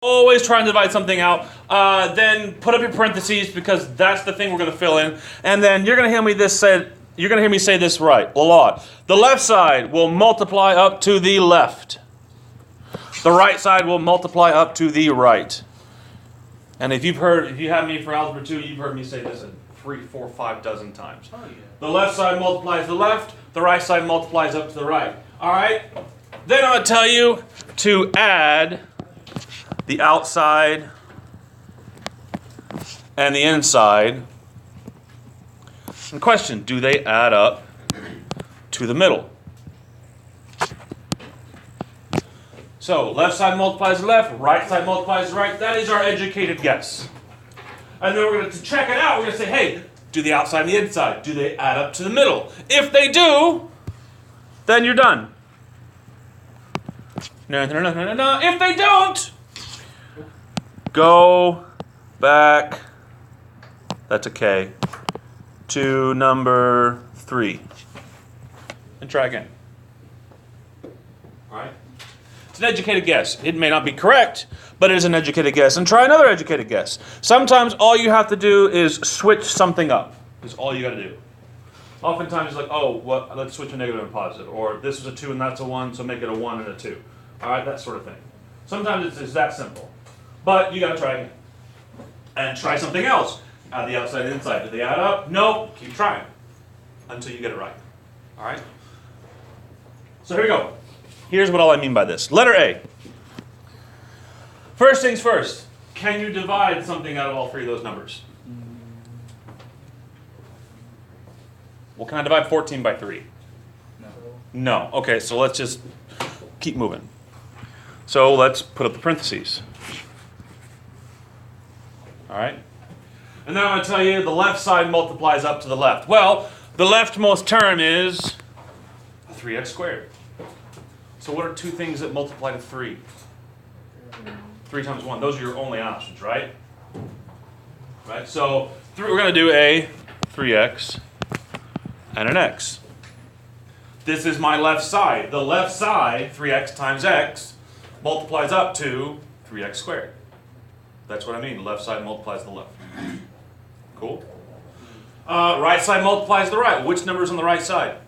Always try and divide something out. Then put up your parentheses because that's the thing we're going to fill in. And then you're going to hear me say this right a lot. The left side will multiply up to the left. The right side will multiply up to the right. And if you have me for Algebra 2, you've heard me say this 3, 4, 5 dozen times. Oh, yeah. The left side multiplies the left. The right side multiplies up to the right. All right? Then I'm going to tell you to add the outside and the inside. And question, do they add up to the middle? So left side multiplies the left, right side multiplies the right. That is our educated guess. And then we're going to check it out. We're going to say, hey, do the outside and the inside, do they add up to the middle? If they do, then you're done. No. If they don't, go back, that's a K, to number 3. And try again. All right? It's an educated guess. It may not be correct, but it is an educated guess. And try another educated guess. Sometimes all you have to do is switch something up. That's all you got to do. Oftentimes it's like, oh, well, let's switch a negative and positive. Or this is a 2 and that's a 1, so make it a 1 and a 2. All right, that sort of thing. Sometimes it's that simple. But you got to try again. And try something else. Add the outside and inside. Do they add up? No. Keep trying until you get it right. All right? So here we go. Here's what all I mean by this. Letter A. First things first. Can you divide something out of all 3 of those numbers? Well, can I divide 14 by 3? No. Okay, so let's just keep moving. So let's put up the parentheses. All right? And then I'm going to tell you the left side multiplies up to the left. Well, the leftmost term is 3x squared. So what are 2 things that multiply to 3? 3 times 1. Those are your only options, right? Right? So we're going to do a 3x and an x. This is my left side. The left side, 3x times x, multiplies up to 3x squared. That's what I mean. Left side multiplies the left. Cool? Right side multiplies the right. Which number is on the right side?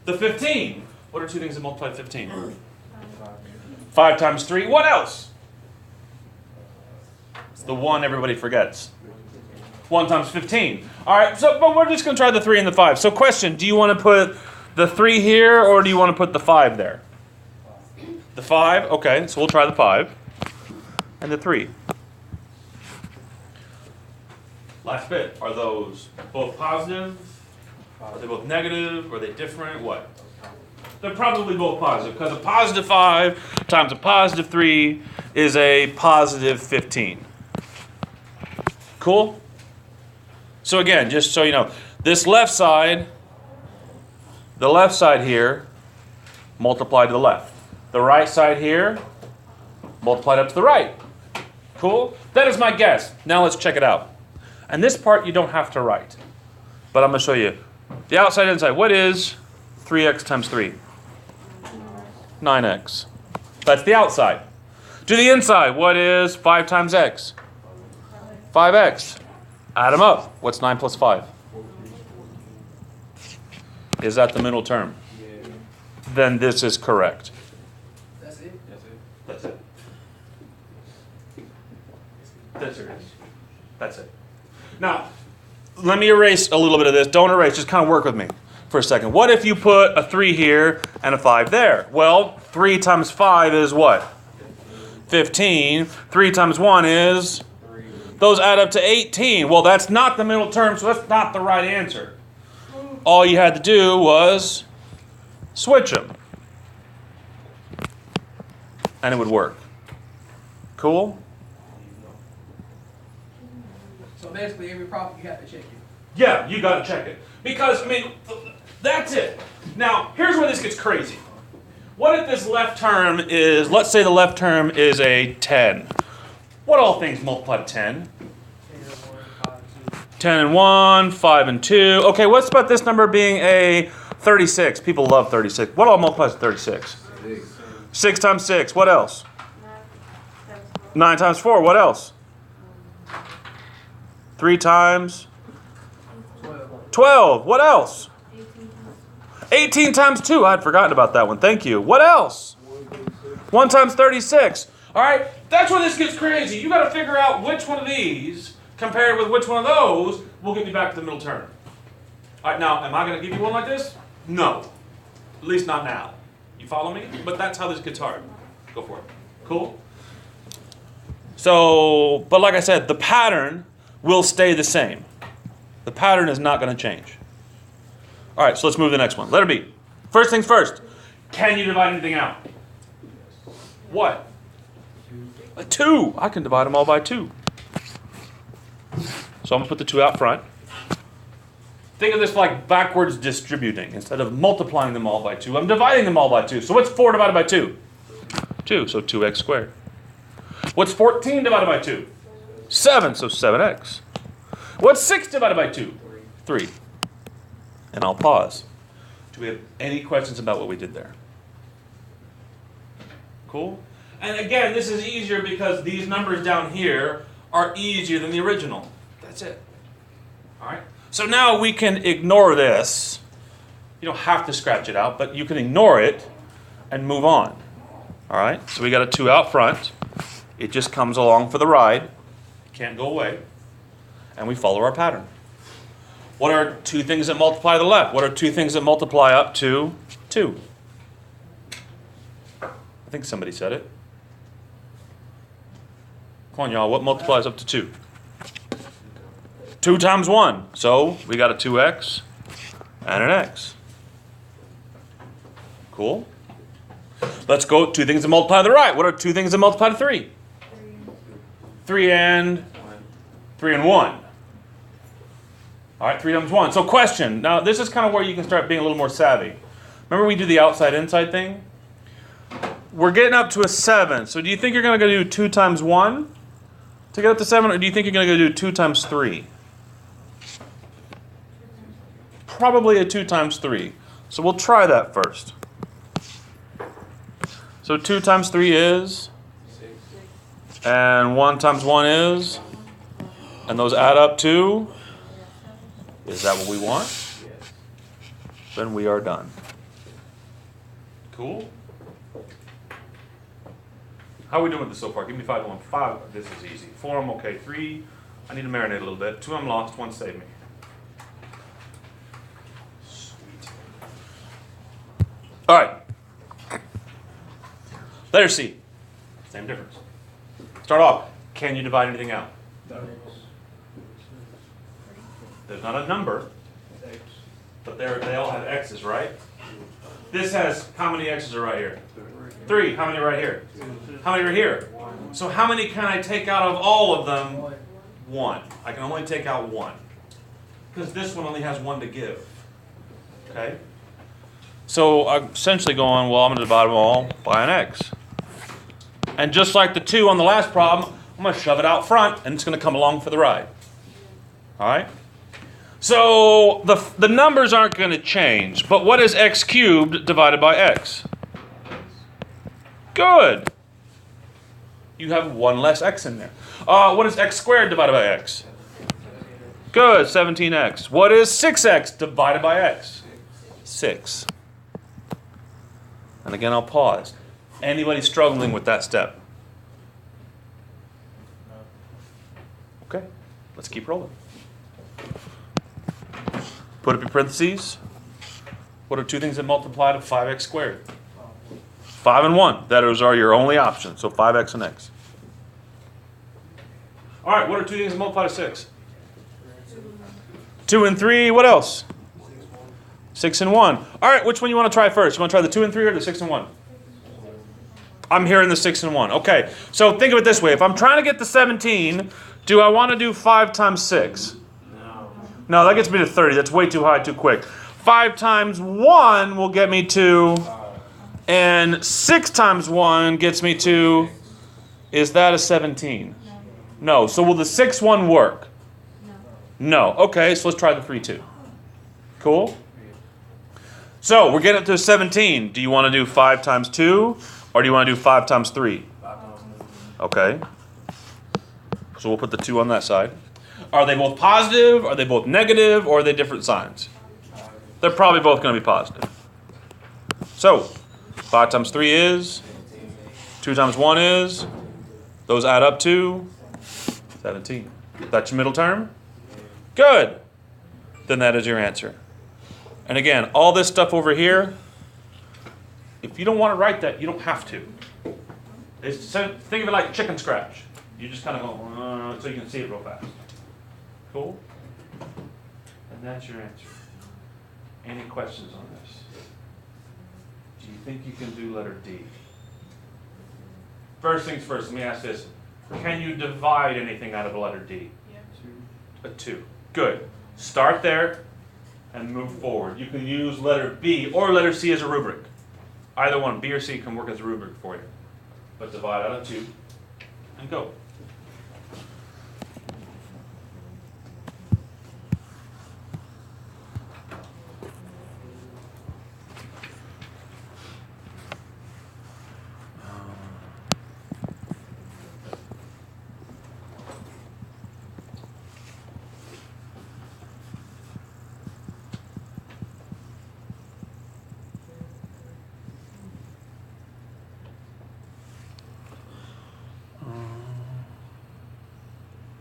The 15. What are 2 things that multiply 15? 5 times 3. What else? It's the 1 everybody forgets. 1 times 15. All right, but we're just going to try the 3 and the 5. So question, do you want to put the 3 here or do you want to put the 5 there? The 5? Okay, so we'll try the 5 and the 3. Last bit. Are those both positive? Are they both negative? Are they different? What? They're probably both positive because a positive 5 times a positive 3 is a positive 15. Cool? So again, just so you know, this left side, the left side here, multiplied to the left. The right side here, multiplied up to the right. Cool? That is my guess. Now let's check it out. And this part you don't have to write. But I'm going to show you. The outside, inside. What is 3x times 3? 9x. That's the outside. To the inside, what is 5 times x? 5x. Add them up. What's 9 plus 5? Is that the middle term? Yeah. Then this is correct. That's it? That's it. That's it. That's it. Now, let me erase a little bit of this. Don't erase. Just kind of work with me for a second. What if you put a 3 here and a 5 there? Well, 3 times 5 is what? 15. 3 times 1 is? Those add up to 18. Well, that's not the middle term, so that's not the right answer. All you had to do was switch them. And it would work. Cool? So basically, every problem you have to check it. Yeah, you got to check it. Because, I mean, that's it. Now, here's where this gets crazy. What if this left term is, let's say the left term is a 10. What all things multiply to 10? 10 and 1, 5 and 2. Okay, what's about this number being a 36? People love 36. What all multiplies to 36? 6 times 6. What else? 9 times 4, what else? 3 times 12, what else? 18 times 2, I'd forgotten about that one, thank you. What else? 1 times 36. All right, that's where this gets crazy. You got to figure out which one of these, compared with which one of those, will get me back to the middle term. All right, now, am I going to give you one like this? No. At least not now. You follow me? But that's how this gets hard. Go for it. Cool? So, but like I said, the pattern will stay the same. The pattern is not going to change. All right, so let's move to the next one. Letter B. First things first. Can you divide anything out? What? A 2. I can divide them all by 2. So I'm going to put the 2 out front. Think of this like backwards distributing. Instead of multiplying them all by 2, I'm dividing them all by 2. So what's 4 divided by 2? 2, so 2x squared. What's 14 divided by 2? 7, so 7x. What's 6 divided by 2? 3. And I'll pause. Do we have any questions about what we did there? Cool? And again, this is easier because these numbers down here are easier than the original. That's it. All right? So now we can ignore this. You don't have to scratch it out, but you can ignore it and move on. All right? So we got a 2 out front. It just comes along for the ride. It can't go away. And we follow our pattern. What are 2 things that multiply to the left? What are 2 things that multiply up to 2? I think somebody said it. Come on, y'all. What multiplies up to 2? 2 times 1. So we got a 2x and an x. Cool. Let's go 2 things that multiply to the right. What are 2 things that multiply to 3? 3 and 1. All right, 3 times 1. So question. Now, this is kind of where you can start being a little more savvy. Remember we do the outside-inside thing? We're getting up to a 7. So do you think you're going to do 2 times 1 to get up to 7? Or do you think you're going to do 2 times 3? Probably a 2 times 3. So we'll try that first. So 2 times 3 is? 6. And 1 times 1 is? And those add up to? Is that what we want? Yes. Then we are done. Cool? How are we doing with this so far? Give me 5 to 1. 5, this is easy. 4, I'm okay. 3, I need to marinate a little bit. 2, I'm lost. 1, save me. Sweet. All right. Letter C. Same difference. Start off. Can you divide anything out? No. There's not a number, but they all have x's, right? This has, how many x's are right here? 3. How many right here? How many are here? So how many can I take out of all of them? 1. I can only take out 1. Because this one only has 1 to give. Okay? So I'm essentially going, well, I'm going to divide them all by an x. And just like the 2 on the last problem, I'm going to shove it out front, and it's going to come along for the ride. All right? So the numbers aren't going to change. But what is x cubed divided by x? Good. You have 1 less x in there. What is x squared divided by x? Good, 17x. What is 6x divided by x? 6. And again, I'll pause. Anybody struggling with that step? Okay, let's keep rolling. Put up your parentheses. What are 2 things that multiply to 5x squared? 5 and 1. Those are your only options. So 5x and x. All right, what are 2 things that multiply to 6? 2 and 3. What else? 6 and 1. All right, which one you want to try first? You want to try the 2 and 3 or the 6 and 1? I'm hearing the 6 and 1. Okay, so think of it this way. If I'm trying to get the 17, do I want to do 5 times 6? No, that gets me to 30. That's way too high, too quick. 5 times 1 will get me to, and 6 times 1 gets me to, is that a 17? No. So will the 6, 1 work? No. Okay, so let's try the 3, 2. Cool? So we're getting up to 17. Do you want to do 5 times 2, or do you want to do 5 times 3? Okay. So we'll put the 2 on that side. Are they both positive? Are they both negative? Or are they different signs? They're probably both going to be positive. So 5 times 3 is? 2 times 1 is? Those add up to 17. That's your middle term? Good. Then that is your answer. And again, all this stuff over here, if you don't want to write that, you don't have to. Think of it like chicken scratch. You just kind of go, so you can see it real fast. Cool? And that's your answer. Any questions on this? Do you think you can do letter D? First things first, let me ask this. Can you divide anything out of a letter D? Yeah. A 2. Good. Start there and move forward. You can use letter B or letter C as a rubric. Either one, B or C, can work as a rubric for you. But divide out of 2 and go.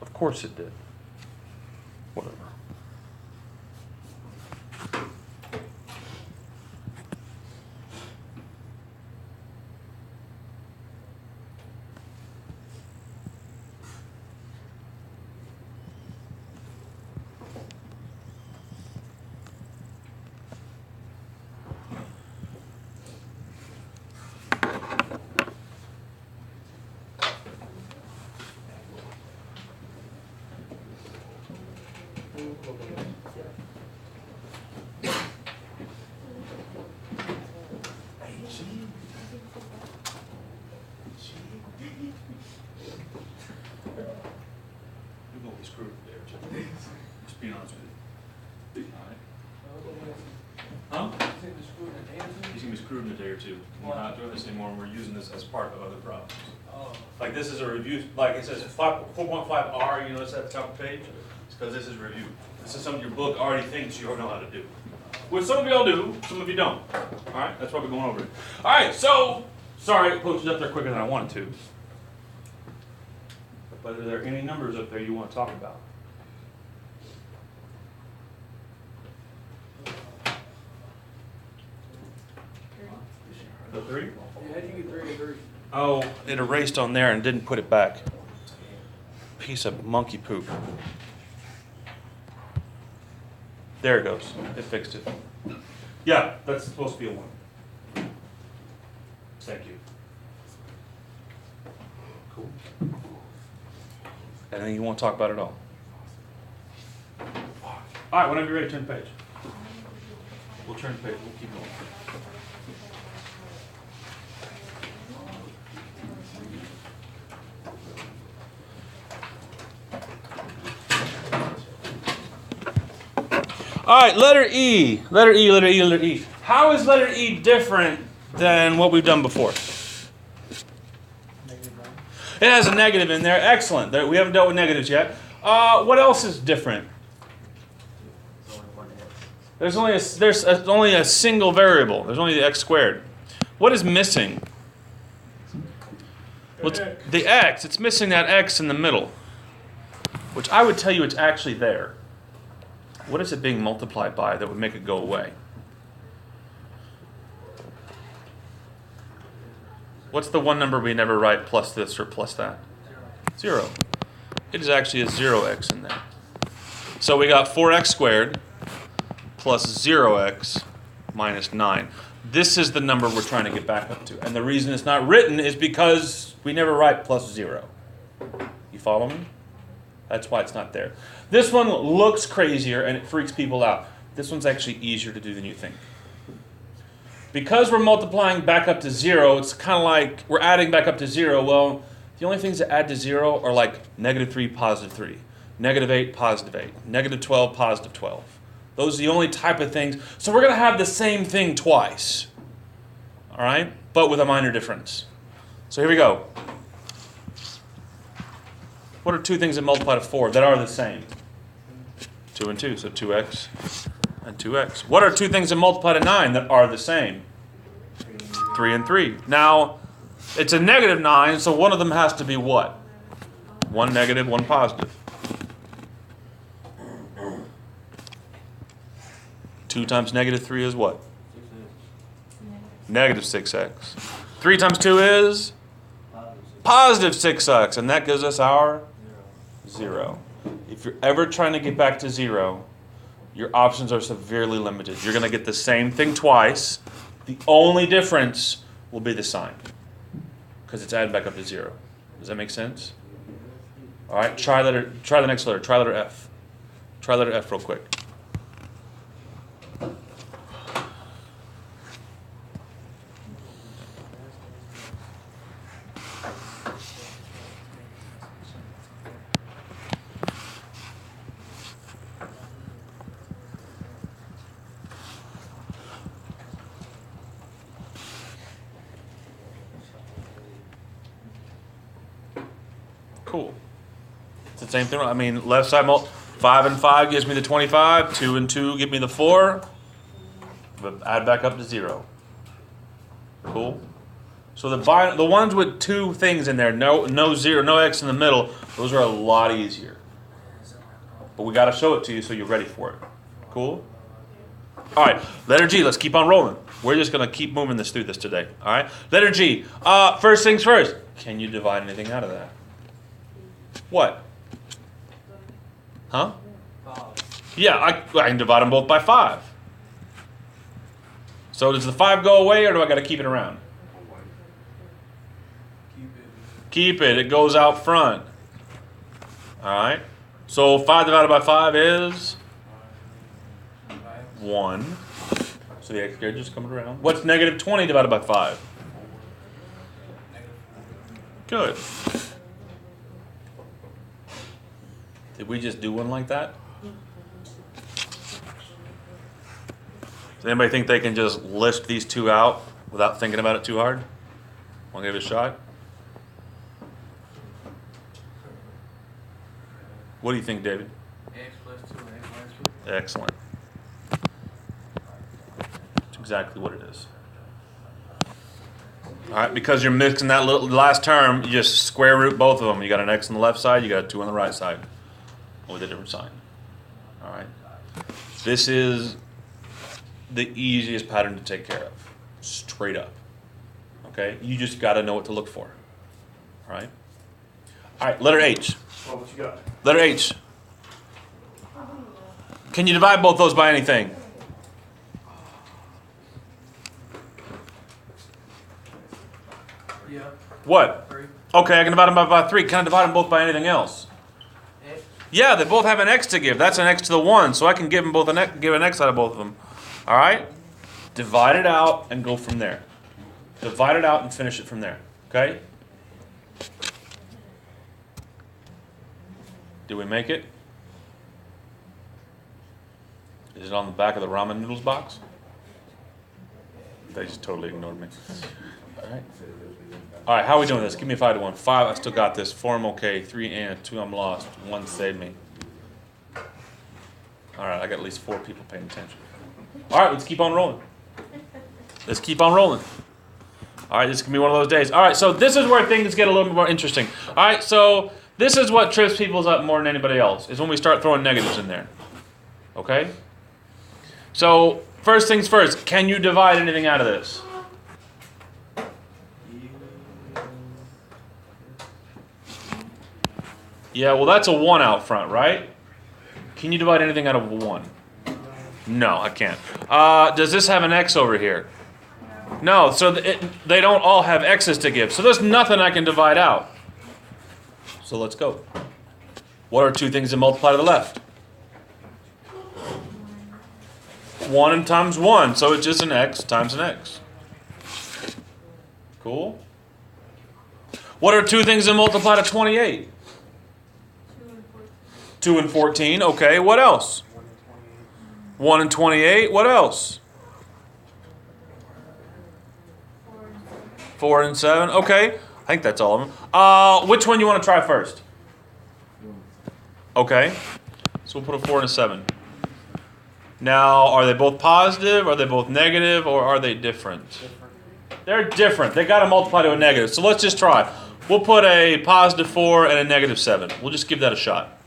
Of course it did. Whatever. Screwed there, too. Just being honest with you. All right. Huh? He's going to be screwed in a day or two. We're not doing this anymore, and we're using this as part of other problems. Like this is a review, like it says 4.5R, you notice at the top of the page? It's because this is review. This is something your book already thinks you know how to do. Which some of y'all do, some of you don't. All right, that's why we're going over it. All right, so, sorry, I posted up there quicker than I wanted to. But are there any numbers up there you want to talk about? The 3? Yeah, how do you get 3 and 3? Oh, it erased on there and didn't put it back. Piece of monkey poop. There it goes. It fixed it. Yeah, that's supposed to be a 1. Thank you. Cool. Anything you want to talk about at all? All right, whenever you're ready, turn the page. We'll turn the page. We'll keep going. All right, letter E. Letter E, letter E, letter E. How is letter E different than what we've done before? It has a negative in there. Excellent. We haven't dealt with negatives yet. What else is different? There's only a single variable. There's only the x squared. What is missing? Well, the x. It's missing that x in the middle, which I would tell you it's actually there. What is it being multiplied by that would make it go away? What's the one number we never write plus this or plus that? 0. It is actually a 0x in there. So we got 4x squared plus 0x minus 9. This is the number we're trying to get back up to. And the reason it's not written is because we never write plus 0. You follow me? That's why it's not there. This one looks crazier and it freaks people out. This one's actually easier to do than you think. Because we're multiplying back up to 0, it's kind of like we're adding back up to 0. Well, the only things that add to 0 are like -3, +3, -8, +8, -12, +12. Those are the only type of things. So we're going to have the same thing twice. All right? But with a minor difference. So here we go. What are two things that multiply to 4 that are the same? 2 and 2, so 2x and 2x. What are two things that multiply to 9 that are the same? 3 and 3. Now, it's a negative 9, so one of them has to be what? One negative, one positive. 2 times negative 3 is what? Negative 6x. 3 times 2 is? Positive 6x, and that gives us our 0. If you're ever trying to get back to 0, your options are severely limited. You're going to get the same thing twice. The only difference will be the sign, because it's added back up to 0. Does that make sense? All right, try the next letter. Try letter F. Try letter F real quick. Cool. It's the same thing. I mean, left side 5 and 5 gives me the 25. 2 and 2 give me the 4. But add back up to 0. Cool. So the ones with two things in there, no 0, no x in the middle, those are a lot easier. But we got to show it to you so you're ready for it. Cool. All right, letter G. Let's keep on rolling. We're just going to keep moving through this today. All right. Letter G. First things first. Can you divide anything out of that? What? Huh? 5. Yeah, I can divide them both by 5. So does the 5 go away, or do I got to keep it around? Keep it. It goes out front. All right. So 5 divided by 5 is 1. So the x squared just comes around. What's negative 20 divided by 5? Good. Did we just do one like that? Does anybody think they can just list these two out without thinking about it too hard? Want to give it a shot? What do you think, David? X plus 2 and x minus 2. Excellent. That's exactly what it is. All right, because you're mixing that little last term, you just square root both of them. You got an x on the left side, you got a 2 on the right side with a different sign. All right. This is the easiest pattern to take care of, straight up. Okay? You just got to know what to look for. All right? All right, letter H. Well, what you got? Letter H. Can you divide both those by anything? Yeah. What? 3. Okay, I can divide them by 3. Can I divide them both by anything else? X. Yeah, they both have an x to give. That's an x to the 1, so I can give them both give an x out of both of them. All right? Divide it out and go from there. Divide it out and finish it from there. Okay? Did we make it? Is it on the back of the ramen noodles box? They just totally ignored me. All right. All right, how are we doing this? Give me a 5 to 1. 5, I still got this. 4, I'm okay. 3, and 2, I'm lost. 1 saved me. All right, I got at least 4 people paying attention. All right, let's keep on rolling. Let's keep on rolling. All right, this is going to be one of those days. All right, so this is where things get a little bit more interesting. All right, so this is what trips people up more than anybody else, is when we start throwing negatives in there. Okay? So, first things first, can you divide anything out of this? Yeah, well, that's a 1 out front, right? Can you divide anything out of a 1? No, I can't. Does this have an x over here? No, so they don't all have x's to give. So there's nothing I can divide out. So let's go. What are two things that multiply to the left? 1 times 1. So it's just an x times an x. Cool. What are two things that multiply to 28? 2 and 14. Okay, what else? 1 and 28. What else? 4 and 7. Okay, I think that's all of them. Which one you want to try first? Okay. So we'll put a 4 and a 7. Now, are they both positive, are they both negative, or are they different? They're different. They got to multiply to a negative. So let's just try. We'll put a positive 4 and a negative 7. We'll just give that a shot.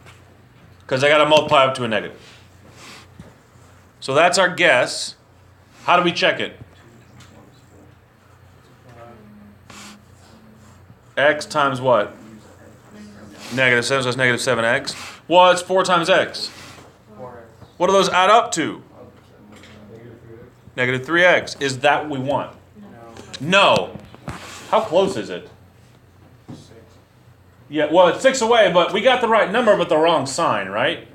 Because they got to multiply up to a negative. So that's our guess. How do we check it? X times what? Negative 7, so it's negative 7x. What's 4 times x? 4x. What do those add up to? Negative 3x. Is that what we want? No. No. How close is it? 6. Yeah, well, it's 6 away, but we got the right number but the wrong sign, right?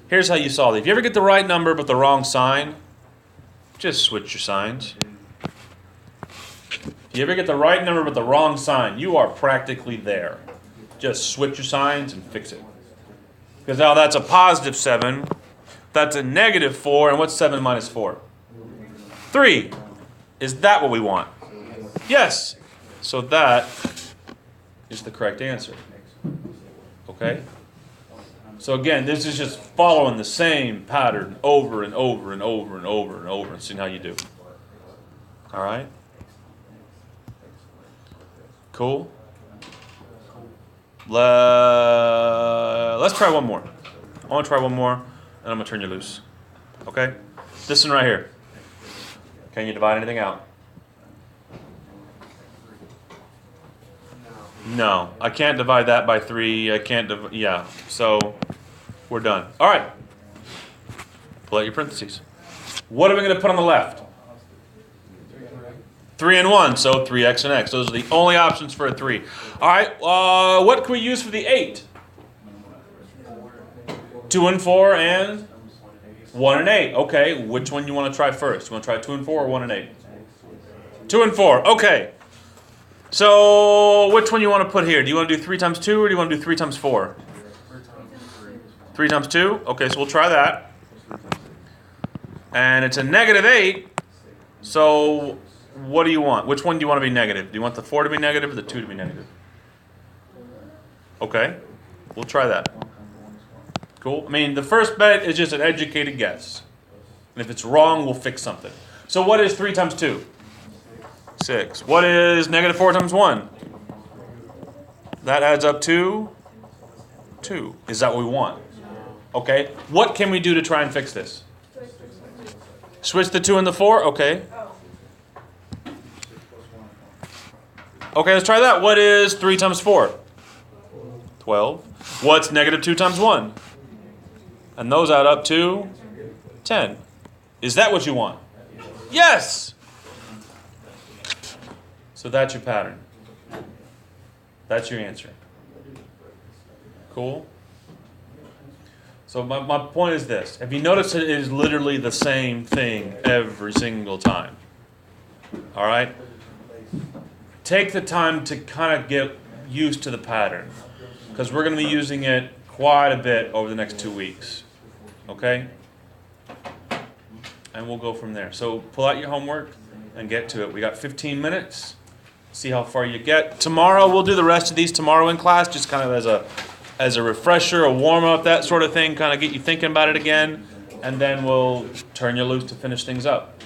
Here's how you solve it. If you ever get the right number but the wrong sign, just switch your signs. If you ever get the right number but the wrong sign, you are practically there. Just switch your signs and fix it. Because now that's a positive 7, that's a negative 4, and what's 7 minus 4? 3. Is that what we want? Yes. So that is the correct answer. Okay? So again, this is just following the same pattern over and over and over and over and over and seeing how you do. All right? Cool? Let's try one more. I want to try one more, and I'm going to turn you loose. Okay? This one right here. Can you divide anything out? No. I can't divide that by 3. I can't yeah. So, we're done. All right. Pull out your parentheses. What are we going to put on the left? 3 and 1, so 3x and x. Those are the only options for a 3. All right, what can we use for the 8? 2 and 4 and 1 and 8. Okay, which one you want to try first? You want to try 2 and 4 or 1 and 8? 2 and 4, okay. So which one you want to put here? Do you want to do 3 times 2 or do you want to do 3 times 4? 3 times 2? Okay, so we'll try that. And it's a negative 8, so what do you want? Which one do you want to be negative? Do you want the 4 to be negative or the 2 to be negative? Okay, we'll try that. Cool. I mean, the first bet is just an educated guess. And if it's wrong, we'll fix something. So what is 3 times 2? 6. What is negative 4 times 1? That adds up to 2. Is that what we want? Okay. What can we do to try and fix this? Switch the 2 and the 4? Okay. Okay, let's try that. What is 3 times 4? 12. What's negative 2 times 1? And those add up to 10. Is that what you want? Yes! So that's your pattern. That's your answer. Cool? So my point is this. Have you noticed it is literally the same thing every single time? All right? Take the time to kind of get used to the pattern, because we're going to be using it quite a bit over the next 2 weeks. Okay? And we'll go from there. So pull out your homework and get to it. We got 15 minutes. See how far you get. Tomorrow we'll do the rest of these tomorrow in class, just kind of as a refresher, a warm-up, that sort of thing, kind of get you thinking about it again, and then we'll turn you loose to finish things up.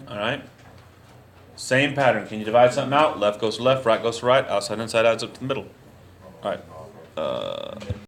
All right? Same pattern. Can you divide something out? Left goes to left, right goes to right, outside, inside adds up to the middle. All right.